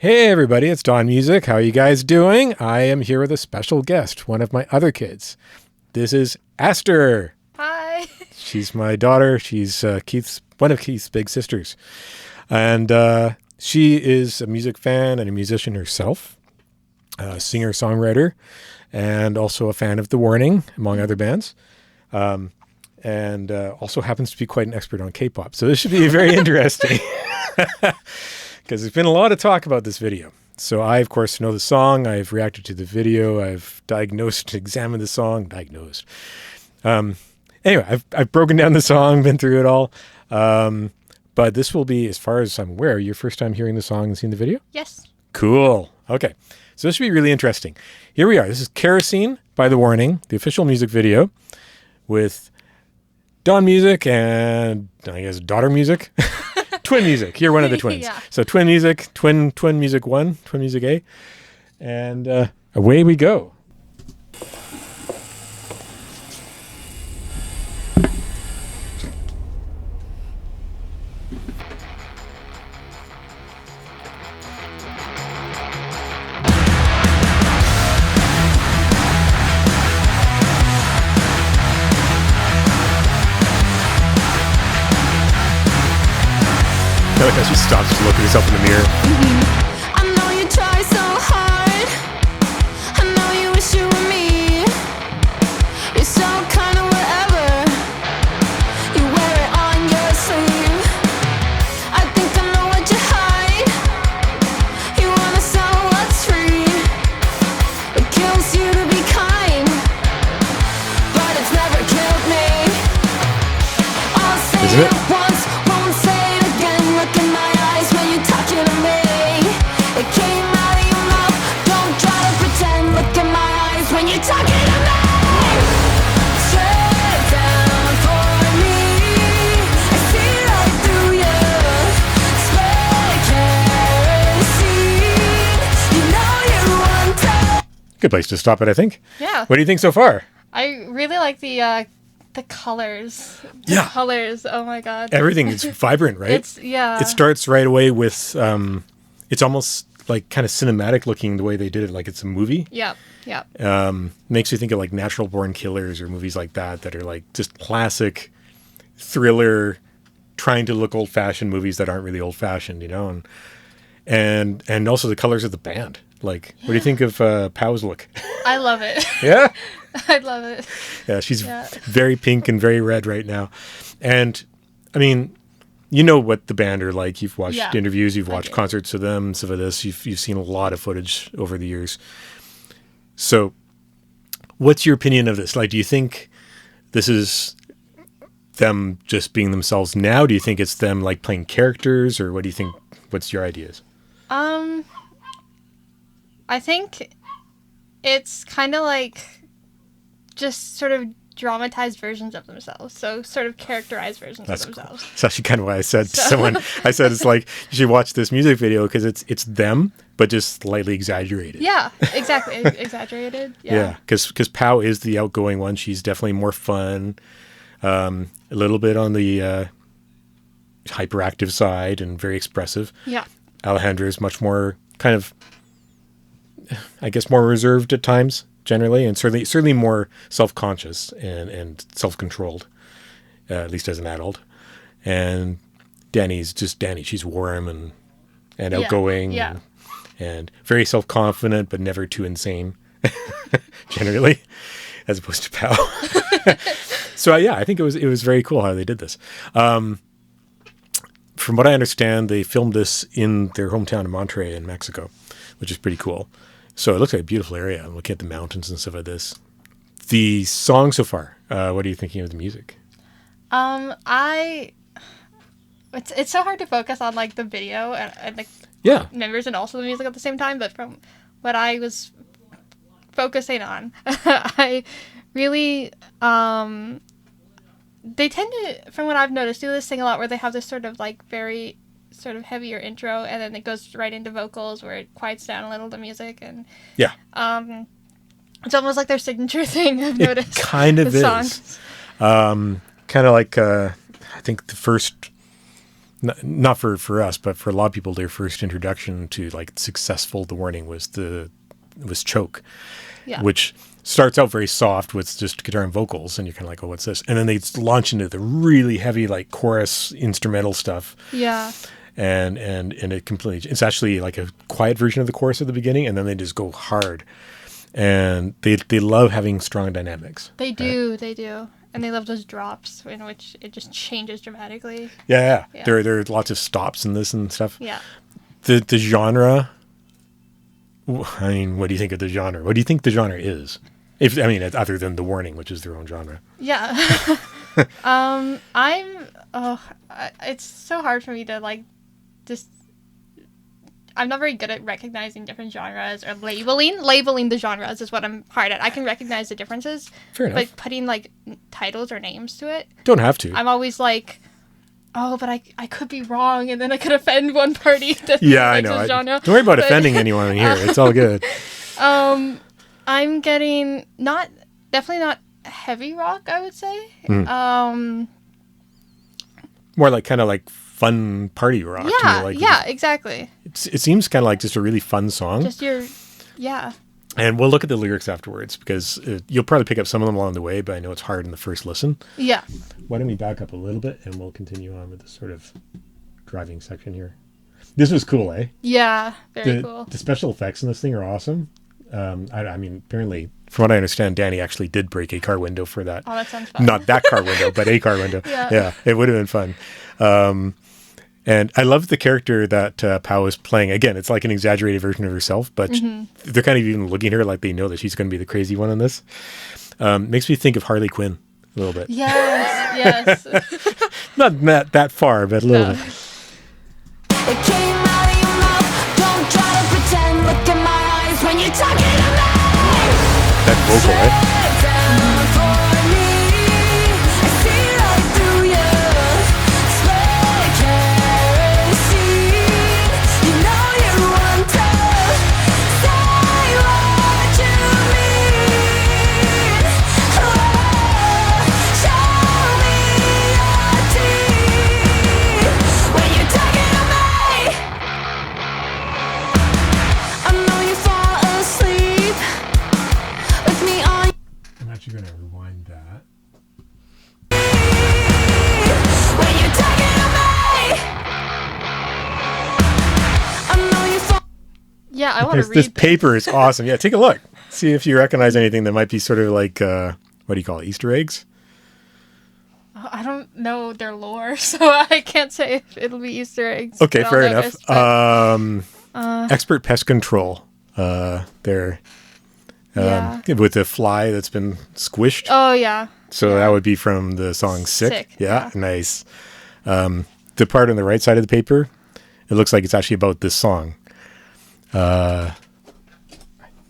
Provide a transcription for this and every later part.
Hey everybody, it's Don Music. How are you guys doing? I am here with a special guest, one of my other kids. This is Aster. Hi. She's my daughter. She's one of Keith's big sisters. And she is a music fan and a musician herself, a singer, songwriter, and also a fan of The Warning, among other bands. And also happens to be quite an expert on K-pop. So this should be very interesting. Because there's been a lot of talk about this video. So I, of course, know the song. I've reacted to the video. I've examined the song. Anyway, I've broken down the song, been through it all. But this will be, as far as I'm aware, your first time hearing the song and seeing the video? Yes. Cool. Okay. So this should be really interesting. Here we are. This is Kerosene by The Warning, the official music video with Don Music and, I guess, Daughter Music. Twin Music. You're one of the twins. Yeah. So Twin Music, Twin Music 1, Twin Music A. And away we go. She stops to look at herself in the mirror. I know you try so hard. I know you wish you were me. You're so kind of whatever. You wear it on your sleeve. I think I know what you hide. You wanna sell what's free. It kills you to be kind, but it's never killed me. I'll say Isn't it? it once, won't say it again. Look in my eyes when you're talking to me. It came out of your mouth. Don't try to pretend. Look in my eyes when you're talking to me. Straight down for me. I see right through you. Spray kerosene. You know you want to. Good place to stop it, I think. Yeah. What do you think so far? I really like the colors. The Yeah. colors. Oh my god. Everything is vibrant, right? Yeah. It starts right away with, it's almost like kind of cinematic looking the way they did it, like it's a movie. Yeah. Yeah. Makes you think of like Natural Born Killers or movies like that are like just classic thriller, trying to look old fashioned movies that aren't really old fashioned, you know, and also the colors of the band. Like, what do you think of Pow's look? I love it. Yeah, I love it. yeah, she's Yeah. very pink and very red right now, and I mean, you know what the band are like. You've watched Yeah, interviews, you've I watched do. concerts of them, some of this. You've seen a lot of footage over the years. So, what's your opinion of this? Like, do you think this is them just being themselves now? Do you think it's them like playing characters, or what do you think? What's your ideas? I think it's kind of like just sort of dramatized versions of themselves. So sort of characterized versions That's of themselves. That's actually kind of why I said to someone, I said it's like you should watch this music video because it's them, but just slightly exaggerated. Yeah, exactly. Exaggerated. Yeah, because Pow is the outgoing one. She's definitely more fun, a little bit on the hyperactive side and very expressive. Yeah. Alejandra is much more kind of, I guess, more reserved at times generally, and certainly more self-conscious and self-controlled, at least as an adult. And Danny's just Danny. She's warm and outgoing. Yeah. And very self-confident, but never too insane, generally, as opposed to Pow. So yeah, I think it was very cool how they did this. From what I understand, they filmed this in their hometown of Monterrey in Mexico, which is pretty cool. So it looks like a beautiful area. I'm looking at the mountains and stuff like this. The song so far, what are you thinking of the music? It's so hard to focus on like the video and the Yeah. members and also the music at the same time, but from what I was focusing on, I really they tend to, from what I've noticed, do this thing a lot where they have this sort of like very sort of heavier intro and then it goes right into vocals where it quiets down a little the music, and Yeah. it's almost like their signature thing. I've noticed. It kind of with is. songs. Kind of like, I think the first not for us, but for a lot of people, their first introduction to like successful The Warning was Choke, Yeah. which starts out very soft with just guitar and vocals, and you're kind of like, oh, what's this? And then they launch into the really heavy like chorus instrumental stuff. Yeah. And it completely, it's actually like a quiet version of the chorus at the beginning, and then they just go hard. And they love having strong dynamics. They do, right? They do. And they love those drops in which it just changes dramatically. Yeah. There are lots of stops in this and stuff. Yeah. The genre, I mean, what do you think of the genre? What do you think the genre is? Other than The Warning, which is their own genre. Yeah. It's so hard for me to like just. I'm not very good at recognizing different genres or labeling the genres is what I'm hard at. I can recognize the differences. Fair enough. But putting like titles or names to it. Don't have to. I'm always like, oh, but I could be wrong, and then I could offend one party. Yeah, I know. Don't worry about offending anyone here. It's all good. I'm getting definitely not heavy rock, I would say. More like kind of like fun party rock. Yeah, exactly. It seems kind of like just a really fun song. Yeah. And we'll look at the lyrics afterwards because you'll probably pick up some of them along the way, but I know it's hard in the first listen. Yeah. Why don't we back up a little bit and we'll continue on with the sort of driving section here. This was cool, eh? Yeah, very cool. The special effects in this thing are awesome. I mean, apparently, from what I understand, Danny actually did break a car window for that. Oh, that sounds fun. Not that car window, but a car window. Yeah, it would have been fun. And I love the character that Pau is playing. Again, it's like an exaggerated version of herself, but they're kind of even looking at her like they know that she's going to be the crazy one in this. Makes me think of Harley Quinn a little bit. Yes. Not that far, but a little bit. It came out of your mouth. Don't try to pretend. Look in my eyes when you're talking to me. That vocal, eh? You're going to rewind that. Yeah, I want to read this paper is awesome. Yeah, take a look. See if you recognize anything that might be sort of like, what do you call it, Easter eggs? I don't know their lore, so I can't say if it'll be Easter eggs. Okay, fair enough. Expert pest control. They're... with a fly that's been squished. Oh, yeah. So that would be from the song Sick. Yeah, nice. The part on the right side of the paper, it looks like it's actually about this song. I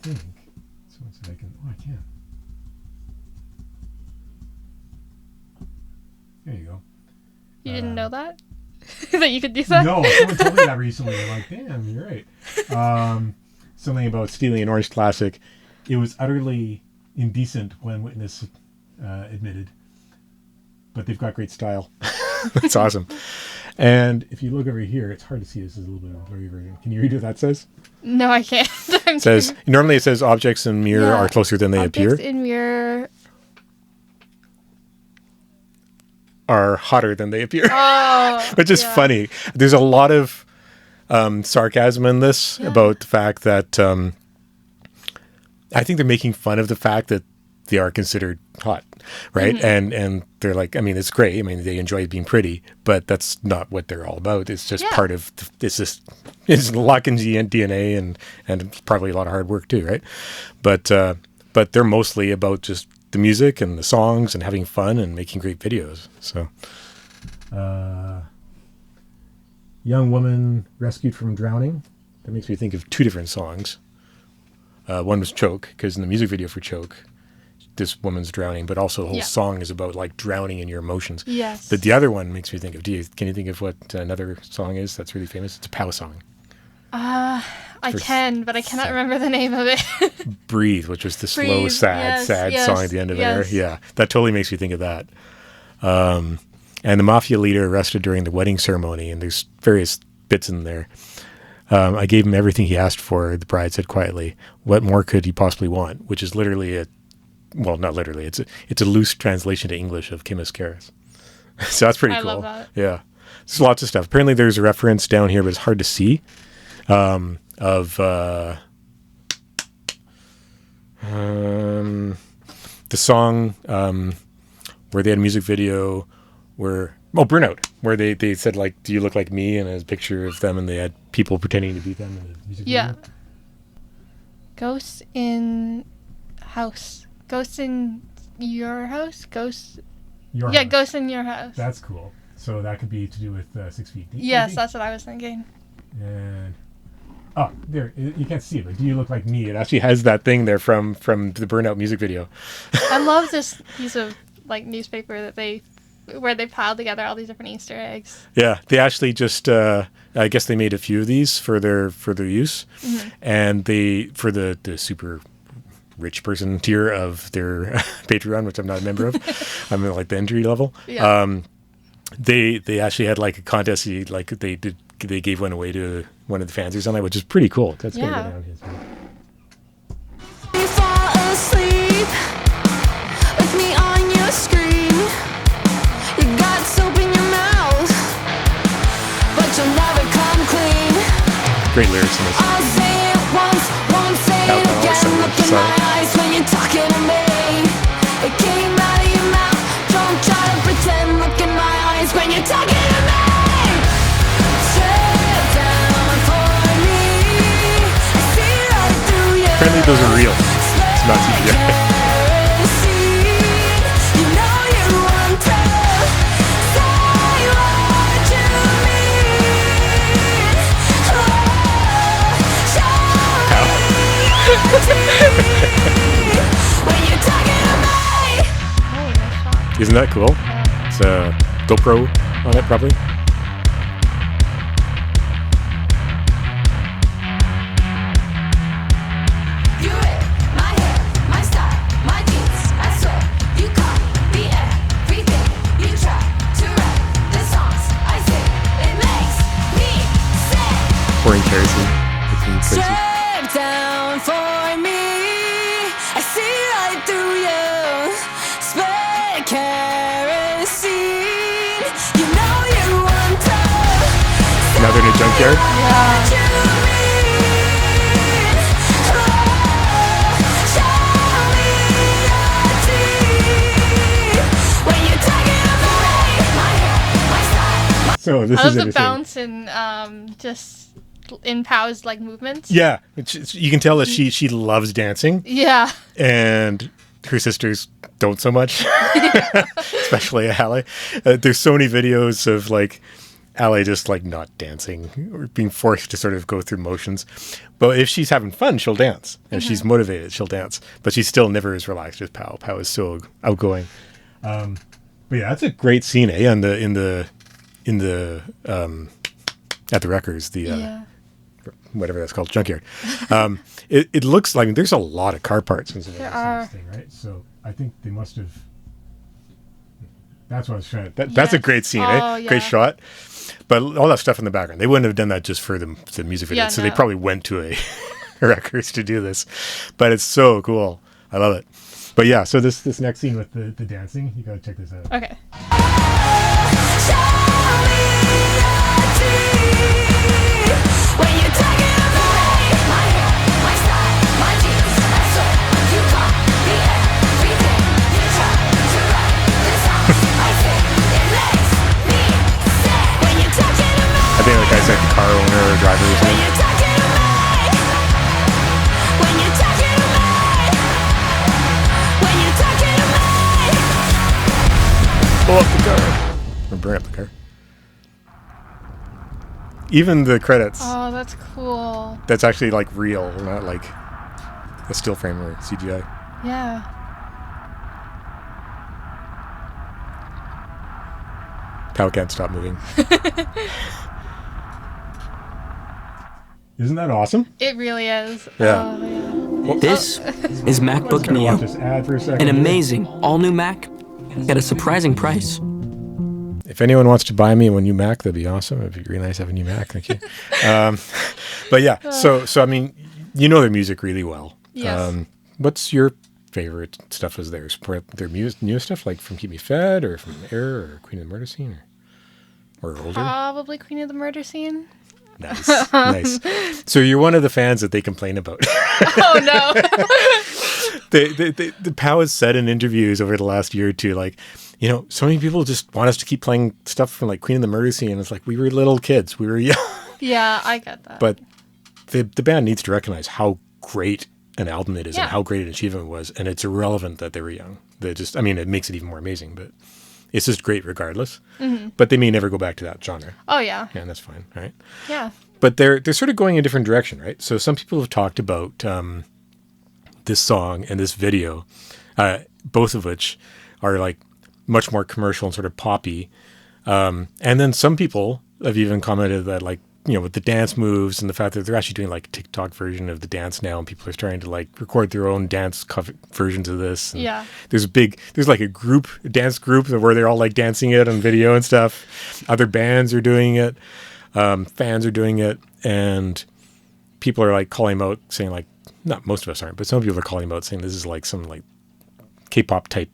think. So let's see if I can. Oh, I can. There you go. You didn't know that? That you could do that? No, someone told me that recently. I'm like, damn, you're right. Something about stealing an Orange Classic. It was utterly indecent when witness admitted, but they've got great style. That's awesome. And if you look over here, it's hard to see. This is a little bit of a blurry version. Can you read what that says? No, I can't. Normally it says objects in mirror are closer than they appear. Objects in mirror are hotter than they appear. Oh, which is funny. There's a lot of sarcasm in this about the fact that I think they're making fun of the fact that they are considered hot, right? Mm-hmm. And they're like, I mean, it's great. I mean, they enjoy being pretty, but that's not what they're all about. It's just part of it's Lockin's DNA and probably a lot of hard work too, right? But they're mostly about just the music and the songs and having fun and making great videos. So, young woman rescued from drowning. That makes me think of two different songs. One was Choke, because in the music video for Choke, this woman's drowning, but also the whole song is about like drowning in your emotions. Yes. The other one makes me think of, can you think of what another song is that's really famous? It's a Pow song. I can, but I cannot remember the name of it. Breathe, which was the slow, sad song at the end of there. Yeah, that totally makes me think of that. and the mafia leader arrested during the wedding ceremony. And there's various bits in there. I gave him everything he asked for, the bride said quietly. What more could he possibly want? Which is literally not literally. It's a loose translation to English of Kim is Karis. So that's pretty cool. I love that. Yeah. There's lots of stuff. Apparently there's a reference down here, but it's hard to see, of the song where they had a music video where Burnout, where they said like, do you look like me? And a picture of them, and they had people pretending to be them in the music Yeah. video. Ghosts in house. Ghosts in your house? Ghosts. Your Yeah, house. ghosts in your house. That's cool. So that could be to do with 6 Feet Deep. Yes, maybe? that's what I was thinking. And there, you can't see it, but do you look like me? It actually has that thing there from the Burnout music video. I love this piece of like newspaper where they piled together all these different Easter eggs. Yeah, they actually just I guess they made a few of these for their use, and they for the super rich person tier of their Patreon, which I'm not a member of. I'm at like the entry level. Yeah. They actually had like a contest. They gave one away to one of the fans or something, which is pretty cool. That's gonna go down his. You fall asleep with me on your screen. You got soap in your mouth, but you'll never come clean. Great lyrics in this. I'll say it once, won't say it Alcoholic again. Summer, Look in sorry. my eyes when you're talking to me. It came out of your mouth. Don't try to pretend. Look in my eyes when you're talking to me. Sit down for me. I see right through you. Apparently those are real. It's not CGI. You know you want to say what you mean. When you're talking to me. Oh, nice shot. Isn't that cool? It's a GoPro on it, probably. You hit my hair, my style, my jeans. I swear you copy everything. You try to write the songs I sing. It makes me sick. Pouring kerosene. It's been crazy. Strip down for me. I see right through you. Spit kerosene. You know you want to. Now they're in a junkyard. What you mean. Show me your teeth. When you're talking about my hair, my style, my So this I is love the interesting. bounce and just in Pow's like movements. Yeah, you can tell that she loves dancing, Yeah. and her sisters don't so much, especially Allie. There's so many videos of like Allie just like not dancing or being forced to sort of go through motions. But if she's having fun, she'll dance. If she's motivated, she'll dance. But she's still never as relaxed as Pow. Pow is so outgoing. But yeah, that's a great scene, eh? In the at the records, Yeah. whatever that's called, junkyard. It looks like there's a lot of car parts in There are. this thing, right? So I think they must have. That's what I was trying to. That's a Yes. great scene, Oh, eh? yeah. Great shot. But all that stuff in the background, they wouldn't have done that just for the music video. Yeah, So they no. probably went to a records to do this. But it's so cool. I love it. But yeah, so this next scene with the dancing, you gotta check this out. Okay. When you're talking about my hair, my style, my jeans, I swear you copy everything. You try to write the songs I sing. It makes me sick. When you're talking about I think the guy's like the car owner or driver or when something. you're talking to me. When you're talking to me. When you're talking to me. Blow up the car. Or burn up the car. Even the credits, Oh, that's cool. that's actually like real, not like a still frame or CGI. Yeah. Pow can't stop moving. Isn't that awesome? It really is. Yeah. Oh, yeah. This is MacBook Gonna watch Neo, this ad for a second. an here. amazing all-new Mac at a surprising price. if anyone wants to buy me a new Mac, that'd be awesome. It'd be really nice to have a new Mac. Thank you. But yeah, so I mean, you know their music really well. Yes. What's your favorite stuff is theirs? Their new stuff, like from Keep Me Fed or from Air or Queen of the Murder Scene or older? Probably Queen of the Murder Scene. Nice, nice. So you're one of the fans that they complain about. Oh, no. The POW has said in interviews over the last year or two, like, you know, so many people just want us to keep playing stuff from like Queen of the Murder Scene. It's like, we were little kids. We were young. Yeah, I get that. But the band needs to recognize how great an album it is Yeah. and how great an achievement it was. And it's irrelevant that they were young. They just, I mean, it makes it even more amazing, but it's just great regardless. Mm-hmm. But they may never go back to that genre. Oh, yeah. Yeah, and that's fine. All right. Yeah. But they're sort of going in a different direction, right? So some people have talked about this song and this video, both of which are like much more commercial and sort of poppy. And then some people have even commented that, like, you know, with the dance moves and the fact that they're actually doing like a TikTok version of the dance now, and people are starting to like record their own dance versions of this. And Yeah. there's like a dance group where they're all like dancing it on video and stuff. Other bands are doing it. Fans are doing it, and people are like calling them out, saying like, not most of us aren't, but some people are calling them out, saying this is like some like K-pop type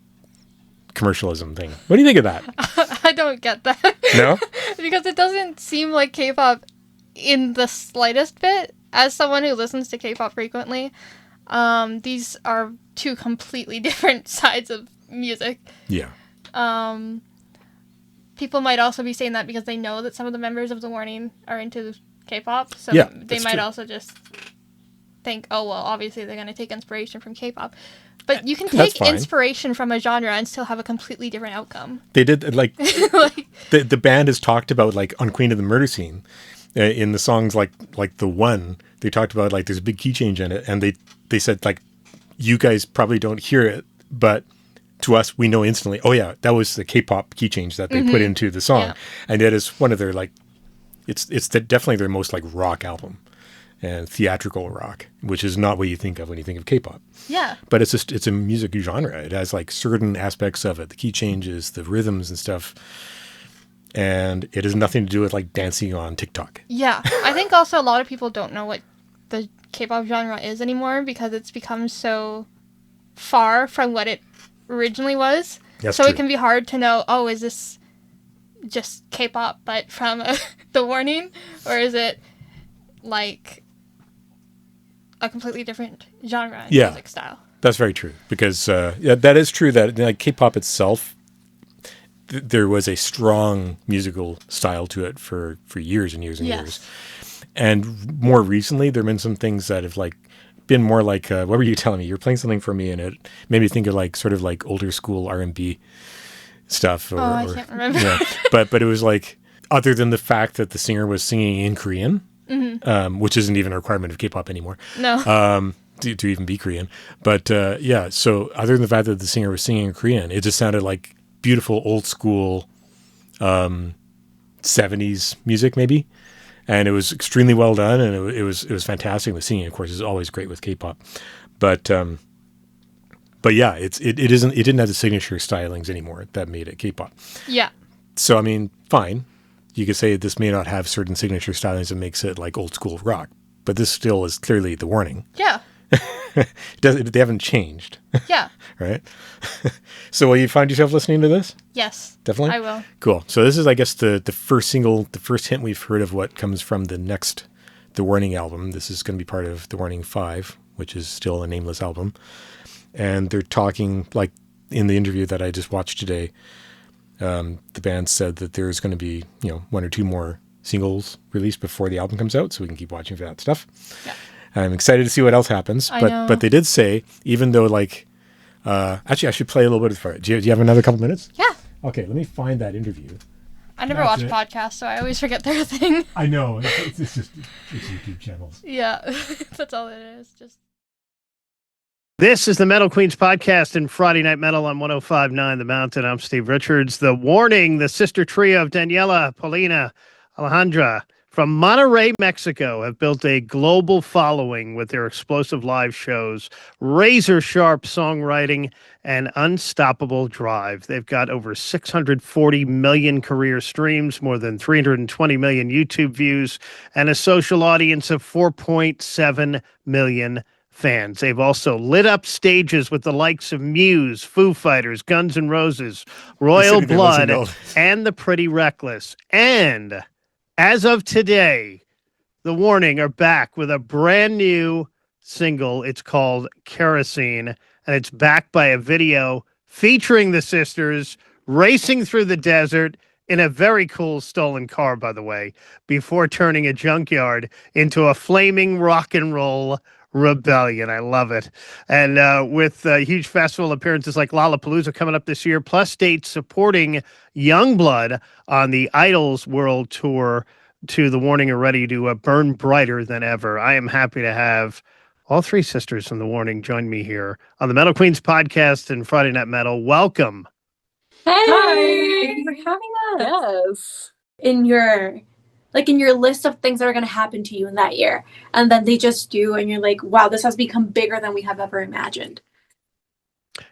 commercialism thing. What do you think of that? I don't get that. No? Because it doesn't seem like K-pop in the slightest bit. As someone who listens to K-pop frequently, these are two completely different sides of music. Yeah. People might also be saying that because they know that some of the members of The Warning are into K-pop, so Yeah, they that's might true. also just think, oh, well, obviously they're going to take inspiration from K-pop. But you can That's take fine. inspiration from a genre and still have a completely different outcome. They did like Like, the band has talked about, like, on Queen of the Murder Scene, in the songs like The One, they talked about like there's a big key change in it, and they said like, you guys probably don't hear it, but to us we know instantly, oh yeah, that was the K-pop key change that they put into the song. Yeah. And it is one of their like, it's definitely their most like rock album and theatrical rock, which is not what you think of when you think of K-pop. yeah. But it's a music genre. It has like certain aspects of it, the key changes, the rhythms and stuff. And it has nothing to do with like dancing on TikTok. Yeah. I think also a lot of people don't know what the K-pop genre is anymore because it's become so far from what it originally was. That's so true. it can be hard to know, oh, is this just K-pop but from The Warning? Or is it like a completely different genre and Yeah. music style? That's very true, because yeah, that is true that like K-pop itself, there was a strong musical style to it for years and years and Yes. years. And more recently, there have been some things that have like been more like, what were you telling me? You were playing something for me, and it made me think of like sort of like older school R&B stuff. Or, I can't remember. Yeah, but it was like, other than the fact that the singer was singing in Korean, which isn't even a requirement of K-pop anymore. No. To even be Korean. But yeah, so other than the fact that the singer was singing in Korean, it just sounded like beautiful old school 70s music maybe. And it was extremely well done, and it was fantastic. The singing, of course, is always great with K-pop. But yeah, it didn't have the signature stylings anymore that made it K-pop. Yeah. So I mean, fine. You could say this may not have certain signature stylings that makes it like old school rock, but this still is clearly The Warning. Yeah. They haven't changed, Yeah. right? So will you find yourself listening to this? Yes. Definitely? I will. Cool. So this is, I guess, the first single, the first hint we've heard of what comes from the next The Warning album. This is going to be part of The Warning 5, which is still a nameless album. And they're talking, like in the interview that I just watched today, the band said that there's going to be, you know, one or two more singles released before the album comes out, so we can keep watching for that stuff. Yeah. I'm excited to see what else happens. I know. But they did say, even though like, actually I should play a little bit for it. Do you have another couple minutes? Yeah. Okay, let me find that interview. I never watch podcasts, so I always forget they're a thing. I know, it's just it's YouTube channels. Yeah. That's all it is. Just. This is the Metal Queens podcast and Friday Night Metal on 105.9 The Mountain. I'm Steve Richards. The Warning, the sister trio of Daniela, Paulina, Alejandra from Monterrey, Mexico, have built a global following with their explosive live shows, razor-sharp songwriting, and unstoppable drive. They've got over 640 million career streams, more than 320 million YouTube views, and a social audience of 4.7 million fans. They've also lit up stages with the likes of Muse, Foo Fighters, Guns N' Roses, Royal Blood, and The Pretty Reckless. And as of today, The Warning are back with a brand new single. It's called Kerosene, and it's backed by a video featuring the sisters racing through the desert in a very cool stolen car, by the way, before turning a junkyard into a flaming rock and roll rebellion. I love it. And with huge festival appearances like Lollapalooza coming up this year, plus dates supporting Youngblood on the Idols World Tour, to The Warning are ready to burn brighter than ever. I am happy to have all three sisters from The Warning join me here on the Metal Queens podcast and Friday Night Metal. Welcome. Hey, Hi. thank you for having us. Yes. In your list of things that are going to happen to you in that year, and then they just do, and you're like, wow, this has become bigger than we have ever imagined.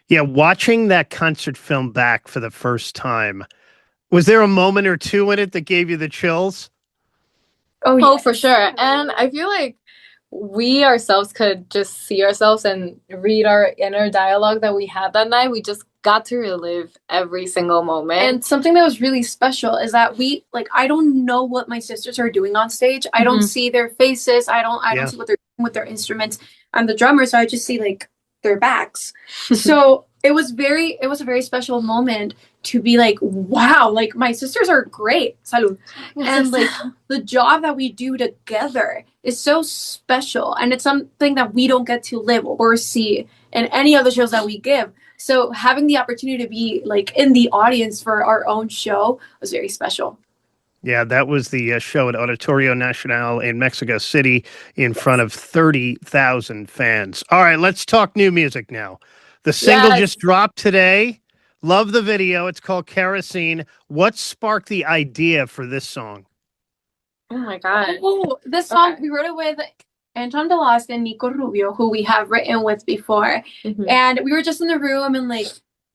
Yeah, watching that concert film back for the first time, was there a moment or two in it that gave you the chills? Oh, Oh, yeah. for sure. And I feel like we ourselves could just see ourselves and read our inner dialogue that we had that night. We just got to relive every single moment. And something that was really special is that I don't know what my sisters are doing on stage. I don't see their faces. I don't see what they're doing with their instruments. I'm the drummer, so I just see like their backs. So it was a very special moment to be like, wow, like my sisters are great. Salud. And like the job that we do together is so special. And it's something that we don't get to live or see in any of the shows that we give. So having the opportunity to be like in the audience for our own show was very special. Yeah, that was the show at Auditorio Nacional in Mexico City in front of 30,000 fans. All right, let's talk new music now. The single just dropped today. Love the video. It's called Kerosene. What sparked the idea for this song? Oh my God. Oh, this song, we wrote it with Anton DeLost and Nico Rubio, who we have written with before. Mhm. And we were just in the room and like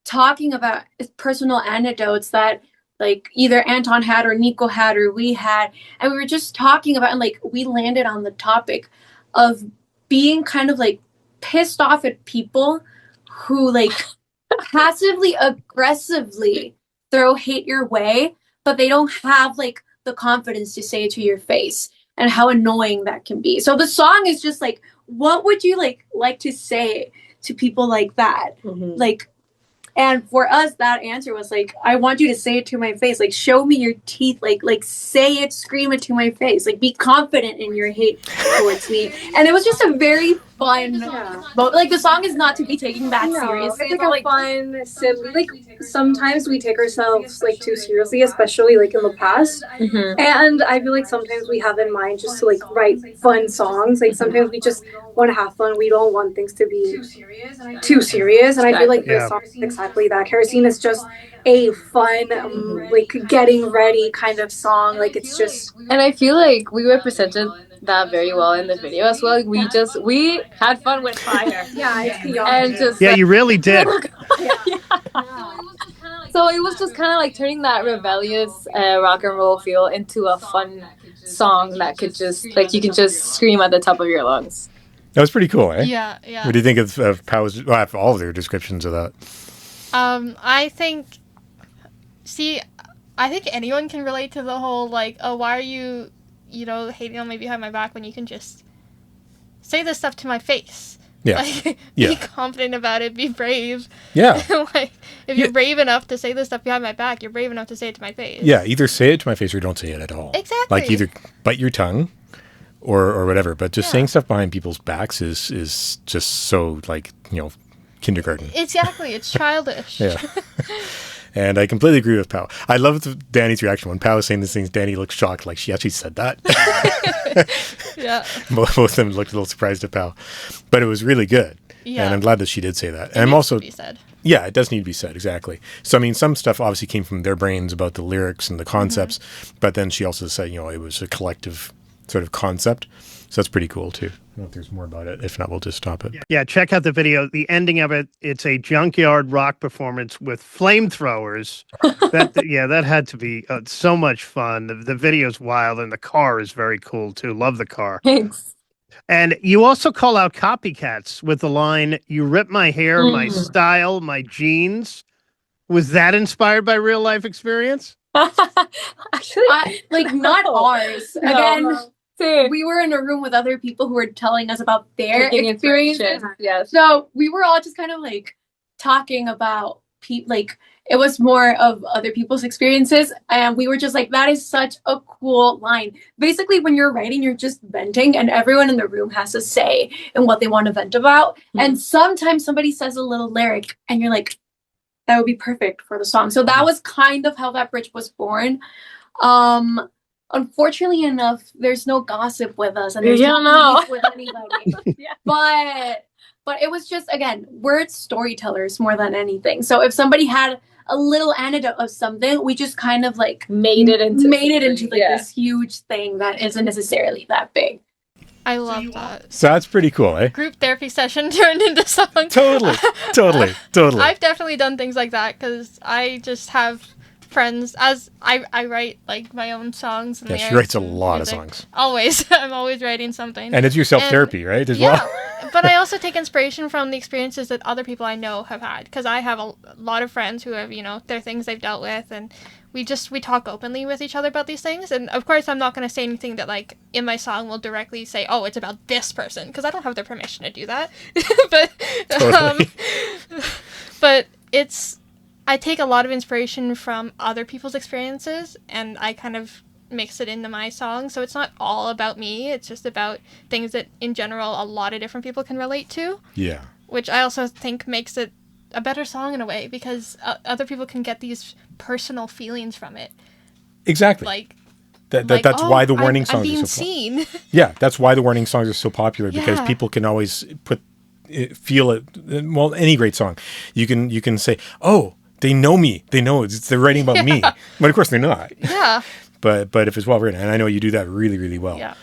talking about personal anecdotes that like either Anton had or Nico had or we had. And we were just talking about, and like we landed on the topic of being kind of like pissed off at people who like passively aggressively throw hate your way, but they don't have like the confidence to say it to your face, and how annoying that can be. So the song is just like, what would you like to say to people like that? Mhm. Like, and for us, that answer was like, I want you to say it to my face. Like, show me your teeth. Like say it, scream it to my face. Like, be confident in your hate towards me. And it was just a very fun, but like the song is not to be taken that seriously. It's like a fun, silly. Like sometimes we take ourselves like too seriously, especially like in the past. Mhm. And I feel like sometimes we have in mind just to like write fun songs. Like sometimes we just want to have fun. We don't want things to be too serious. And I feel like this song is exactly that. Kerosene is just a fun, like getting ready kind of song. Like it's just. And I feel like we represented that very well in the video as well. We had fun with fire. Yeah, it's beyond. And just Yeah, you really did. So it was just kind of like turning that rebellious rock and roll feel into a fun song that could just like you can just scream at the top of your lungs. That was pretty cool, eh? Yeah, yeah. What do you think of Powell's, all of their descriptions of that? I think anyone can relate to the whole like, oh, why are you, hating on me behind my back when you can just say this stuff to my face? Yeah. Like, Yeah. be confident about it, be brave. Yeah. Like, if you're brave enough to say this stuff behind my back, you're brave enough to say it to my face. Yeah, either say it to my face or don't say it at all. Exactly. Like either bite your tongue or whatever. But just saying stuff behind people's backs is just so like, kindergarten. Exactly. It's childish. Yeah. And I completely agree with Pao. I loved Danny's reaction when Pao was saying these things. Danny looked shocked, like she actually said that. Yeah. Both of them looked a little surprised at Pao, but it was really good. Yeah. And I'm glad that she did say that. It And I'm needs also, to be said. yeah, it does need to be said, exactly. So, I mean, some stuff obviously came from their brains about the lyrics and the concepts, but then she also said, you know, it was a collective sort of concept. So that's pretty cool, too. I don't know if there's more about it. If not, we'll just stop it. Yeah, check out the video. The ending of it, it's a junkyard rock performance with flamethrowers. That had to be so much fun. The video's wild, and the car is very cool, too. Love the car. Thanks. And you also call out copycats with the line, "You rip my hair, my style, my jeans." Was that inspired by real life experience? Actually, Like, not ours. No. Again, Same. we were in a room with other people who were telling us about their Taking experiences. inspiration. Yes. So we were all just kind of like talking about like it was more of other people's experiences, and we were just like, that is such a cool line. Basically, when you're writing, you're just venting, and everyone in the room has a say in what they want to vent about. And sometimes somebody says a little lyric, and you're like, that would be perfect for the song. So that was kind of how that bridge was born. Unfortunately enough, there's no gossip with us, and there's no beef with anybody. But it was just, again, we're storytellers more than anything. So if somebody had a little anecdote of something, we just kind of like made it into like this huge thing that isn't necessarily that big. I love that. So that's pretty cool, eh? Group therapy session turned into song. Totally. I've definitely done things like that because I just have friends, as I write like my own songs. And she writes a lot of songs. Always. I'm always writing something. And it's your self-therapy, right? As well. But I also take inspiration from the experiences that other people I know have had, because I have a lot of friends who have, you know, their things they've dealt with, and we talk openly with each other about these things. And of course, I'm not going to say anything that like in my song will directly say, oh, it's about this person, because I don't have their permission to do that. But I take a lot of inspiration from other people's experiences, and I kind of mix it into my song. So it's not all about me. It's just about things that, in general, a lot of different people can relate to. Yeah. Which I also think makes it a better song in a way, because other people can get these personal feelings from it. Exactly. That's why the warning songs are so seen. Yeah, that's why the warning songs are so popular, because people can always feel it. Well, any great song, you can say, oh, they know me. They know they're writing about me. But of course they're not. Yeah. But if it's well written, and I know you do that really, really well. Yeah.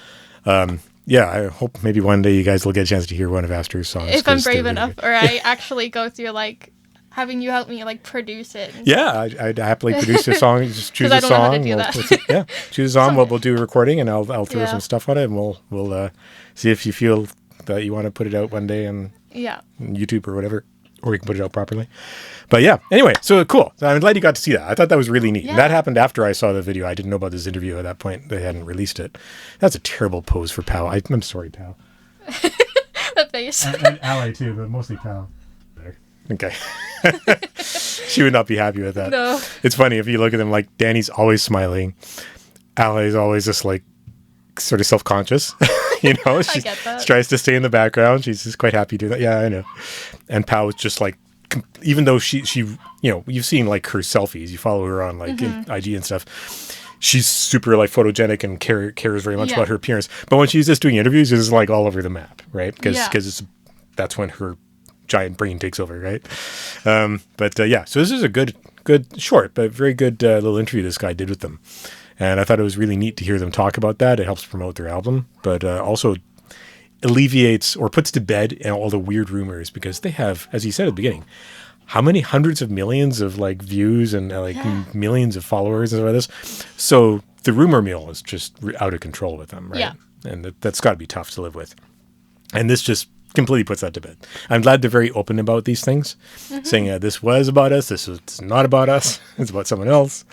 I hope maybe one day you guys will get a chance to hear one of Aster's songs. If I'm brave enough, or I actually go through like having you help me like produce it. Yeah, I'd happily produce a song. Just choose a song. Know how to do that. Choose a song. We'll do a recording, and I'll throw some stuff on it, and we'll see if you feel that you want to put it out one day on YouTube or whatever, or we can put it out properly. But yeah, anyway, so cool. So I'm glad you got to see that. I thought that was really neat. Yeah. And that happened after I saw the video. I didn't know about this interview at that point. They hadn't released it. That's a terrible pose for Pao. I'm sorry, Pao. The face. And Ally too, but mostly Pao. Okay. She would not be happy with that. No. It's funny, if you look at them, like, Danny's always smiling. Ally's always just like sort of self-conscious. You know, she tries to stay in the background. She's just quite happy doing that. Yeah, I know. And Pao is just like, even though she you know, you've seen like her selfies, you follow her on like IG and stuff, she's super like photogenic and cares very much about her appearance. But when she's just doing interviews, it's like all over the map, right? Because that's when her giant brain takes over, right? So this is a good short but very good little interview this guy did with them, and I thought it was really neat to hear them talk about that. It helps promote their album, but also alleviates or puts to bed all the weird rumors, because they have, as you said at the beginning, how many hundreds of millions of like views and millions of followers and stuff like this. So the rumor mill is just out of control with them, right? Yeah. And that's got to be tough to live with. And this just completely puts that to bed. I'm glad they're very open about these things, saying this was about us, this is not about us, it's about someone else.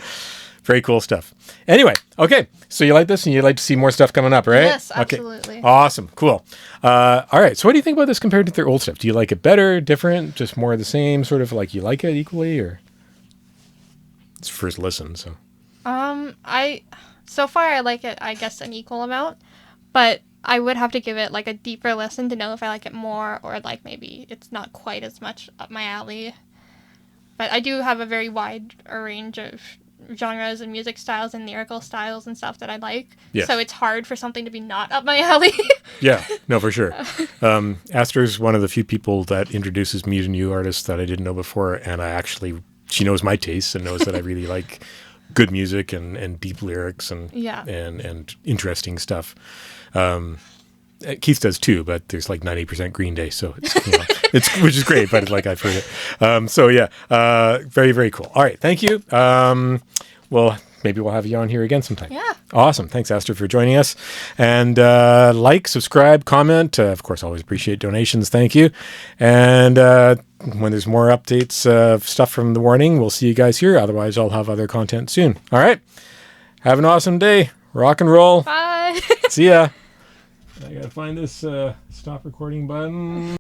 Very cool stuff. Anyway, okay. So you like this, and you'd like to see more stuff coming up, right? Yes, absolutely. Okay. Awesome. Cool. All right. So what do you think about this compared to their old stuff? Do you like it better, different, just more of the same, sort of like you like it equally, or? It's first listen, so. So far I like it, I guess, an equal amount, but I would have to give it like a deeper listen to know if I like it more, or like maybe it's not quite as much up my alley. But I do have a very wide range of genres and music styles and lyrical styles and stuff that I like. Yes. So it's hard for something to be not up my alley. Yeah, no, for sure. Aster's one of the few people that introduces me to new artists that I didn't know before, and she knows my tastes and knows that I really like good music and deep lyrics and interesting stuff. Keith does too, but there's like 90% Green Day, so it's which is great. But like I've heard it, very, very cool. All right, thank you. Well, maybe we'll have you on here again sometime. Yeah. Awesome. Thanks, Aster, for joining us. And like, subscribe, comment. Of course, always appreciate donations. Thank you. And when there's more updates of stuff from The Warning, we'll see you guys here. Otherwise, I'll have other content soon. All right. Have an awesome day. Rock and roll. Bye. See ya. I gotta find this stop recording button.